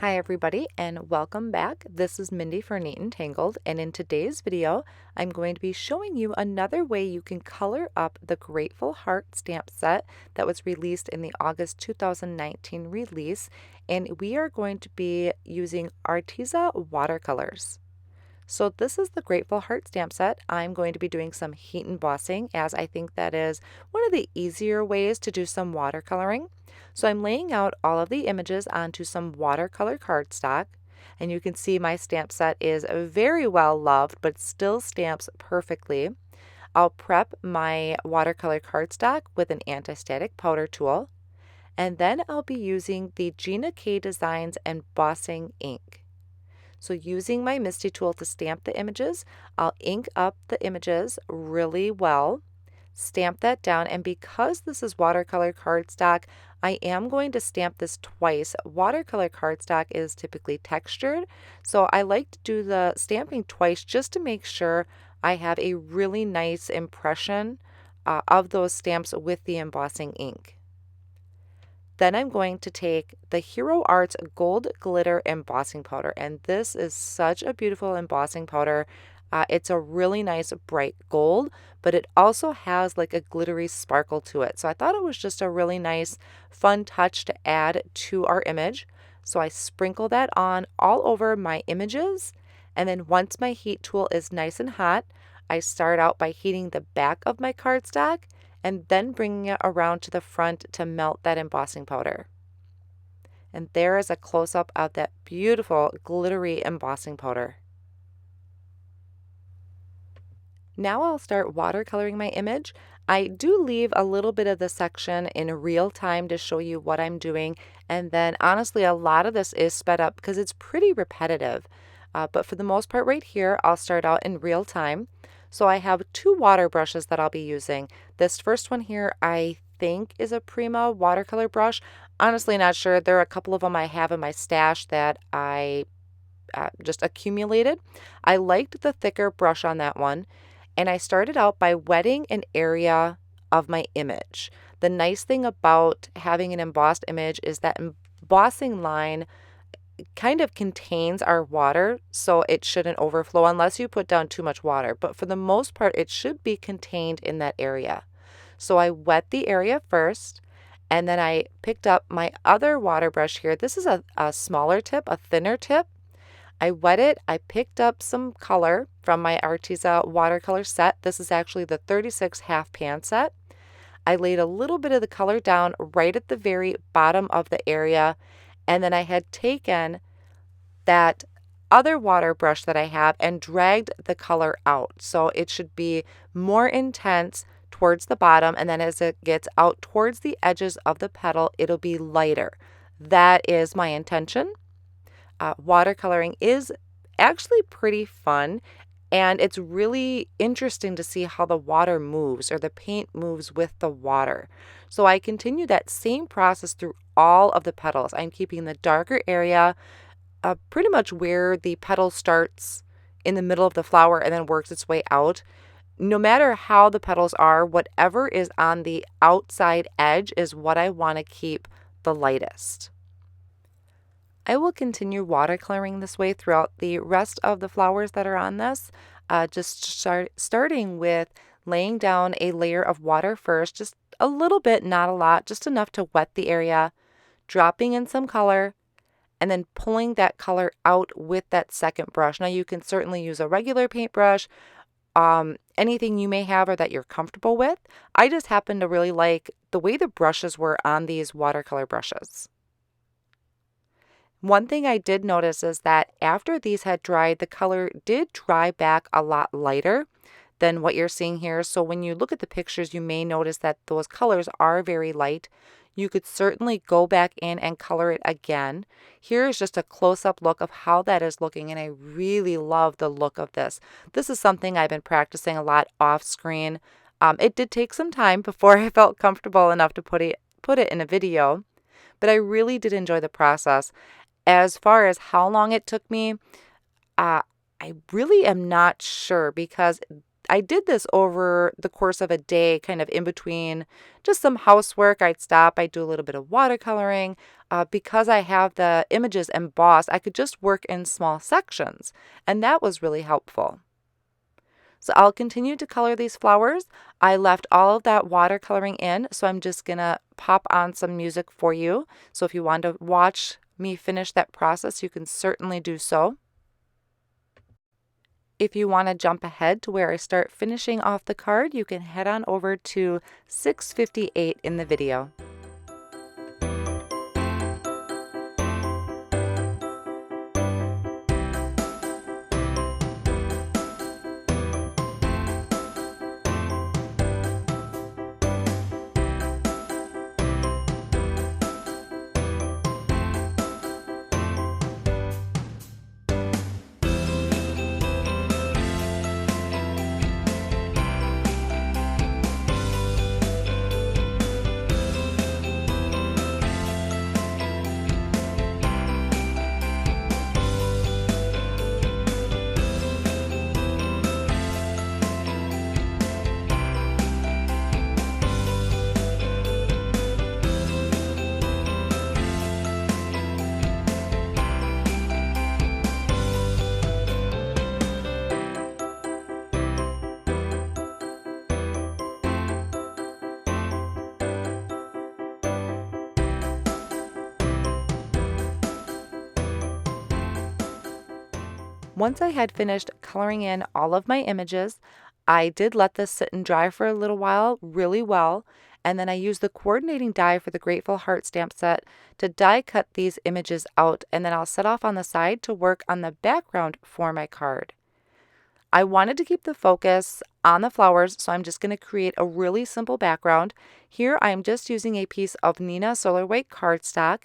Hi everybody and welcome back. This is Mindy for Neat and Tangled, and in today's video I'm going to be showing you another way you can color up the Grateful Heart stamp set that was released in the August 2019 release, and we are going to be using Arteza Watercolors. So this is the Grateful Heart stamp set. I'm going to be doing some heat embossing, as I think that is one of the easier ways to do some watercoloring. So I'm laying out all of the images onto some watercolor cardstock, and you can see my stamp set is very well loved but still stamps perfectly. I'll prep my watercolor cardstock with an anti-static powder tool, and then I'll be using the Gina K Designs Embossing ink. So using my MISTI tool to stamp the images, I'll ink up the images really well, stamp that down, and because this is watercolor cardstock, I am going to stamp this twice. Watercolor cardstock is typically textured, so I like to do the stamping twice just to make sure I have a really nice impression of those stamps with the embossing ink. Then I'm going to take the Hero Arts Gold Glitter Embossing Powder, and this is such a beautiful embossing powder. It's a really nice bright gold, but it also has like a glittery sparkle to it. So I thought it was just a really nice, fun touch to add to our image. So I sprinkle that on all over my images, and then once my heat tool is nice and hot, I start out by heating the back of my cardstock and then bringing it around to the front to melt that embossing powder. And there is a close-up of that beautiful glittery embossing powder. Now I'll start watercoloring my image. I do leave a little bit of the section in real time to show you what I'm doing, and then honestly a lot of this is sped up because it's pretty repetitive. But for the most part right here, I'll start out in real time. So I have two water brushes that I'll be using. This first one here I think is a Prima watercolor brush. Honestly not sure. There are a couple of them I have in my stash that I just accumulated. I liked the thicker brush on that one, and I started out by wetting an area of my image. The nice thing about having an embossed image is that embossing line kind of contains our water, so it shouldn't overflow unless you put down too much water. But for the most part, it should be contained in that area. So I wet the area first, and then I picked up my other water brush here. This is a smaller tip, a thinner tip. I wet it. I picked up some color from my Arteza watercolor set. This is actually the 36 half pan set. I laid a little bit of the color down right at the very bottom of the area, and then I had taken that other water brush that I have and dragged the color out. So it should be more intense towards the bottom, and then as it gets out towards the edges of the petal, it'll be lighter. That is my intention. Watercoloring is actually pretty fun, and it's really interesting to see how the water moves or the paint moves with the water. So I continue that same process through all of the petals. I'm keeping the darker area pretty much where the petal starts in the middle of the flower and then works its way out. No matter how the petals are, whatever is on the outside edge is what I want to keep the lightest. I will continue watercoloring this way throughout the rest of the flowers that are on this, starting with laying down a layer of water first, just a little bit, not a lot, just enough to wet the area, dropping in some color, and then pulling that color out with that second brush. Now you can certainly use a regular paintbrush, anything you may have or that you're comfortable with. I just happen to really like the way the brushes were on these watercolor brushes. One thing I did notice is that after these had dried, the color did dry back a lot lighter than what you're seeing here. So when you look at the pictures, you may notice that those colors are very light. You could certainly go back in and color it again. Here is just a close-up look of how that is looking, and I really love the look of this. This is something I've been practicing a lot off screen. It did take some time before I felt comfortable enough to put it in a video, but I really did enjoy the process. As far as how long it took me, I really am not sure because I did this over the course of a day, kind of in between just some housework. I'd stop, I'd do a little bit of watercoloring. Because I have the images embossed, I could just work in small sections, and that was really helpful. So I'll continue to color these flowers. I left all of that watercoloring in, so I'm just gonna pop on some music for you. So if you want to watch me finish that process, you can certainly do so. If you want to jump ahead to where I start finishing off the card, you can head on over to 6:58 in the video. Once I had finished coloring in all of my images, I did let this sit and dry for a little while really well, and then I used the coordinating die for the Grateful Heart stamp set to die cut these images out, and then I'll set off on the side to work on the background for my card. I wanted to keep the focus on the flowers, so I'm just going to create a really simple background. Here I'm just using a piece of Neenah Solar White cardstock,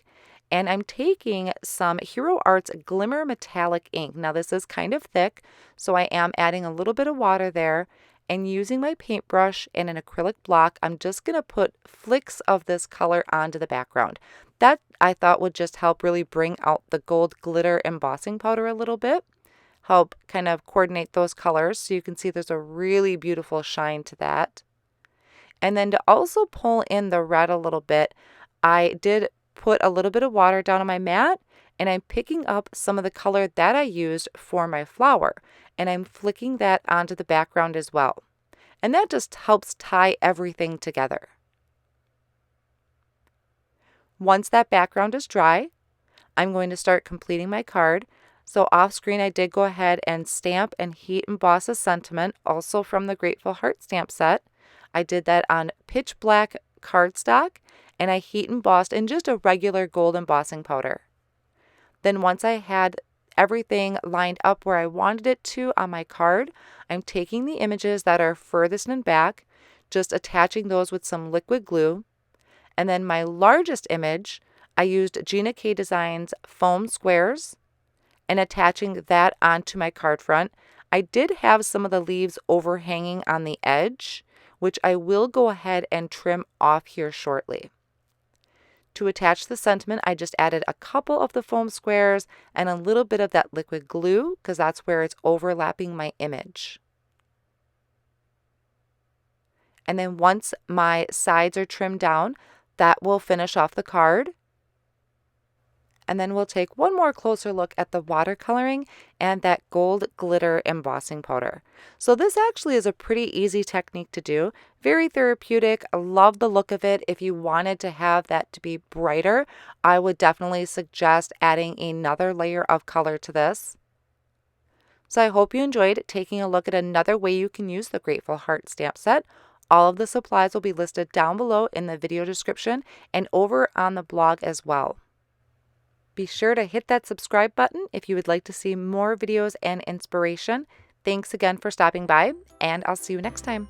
and I'm taking some Hero Arts Glimmer Metallic ink. Now this is kind of thick, so I am adding a little bit of water there, and using my paintbrush and an acrylic block, I'm just going to put flicks of this color onto the background. That I thought would just help really bring out the gold glitter embossing powder a little bit, help kind of coordinate those colors so you can see there's a really beautiful shine to that. And then to also pull in the red a little bit, I did put a little bit of water down on my mat, and I'm picking up some of the color that I used for my flower, and I'm flicking that onto the background as well. And that just helps tie everything together. Once that background is dry, I'm going to start completing my card. So off screen, I did go ahead and stamp and heat emboss a sentiment, also from the Grateful Heart stamp set. I did that on pitch black cardstock, and I heat embossed in just a regular gold embossing powder. Then once I had everything lined up where I wanted it to on my card, I'm taking the images that are furthest and back, just attaching those with some liquid glue. And then my largest image, I used Gina K Designs foam squares and attaching that onto my card front. I did have some of the leaves overhanging on the edge, which I will go ahead and trim off here shortly. To attach the sentiment, I just added a couple of the foam squares and a little bit of that liquid glue because that's where it's overlapping my image. And then once my sides are trimmed down, that will finish off the card. And then we'll take one more closer look at the watercoloring and that gold glitter embossing powder. So this actually is a pretty easy technique to do, very therapeutic. I love the look of it. If you wanted to have that to be brighter, I would definitely suggest adding another layer of color to this. So I hope you enjoyed taking a look at another way you can use the Grateful Heart stamp set. All of the supplies will be listed down below in the video description and over on the blog as well. Be sure to hit that subscribe button if you would like to see more videos and inspiration. Thanks again for stopping by, and I'll see you next time.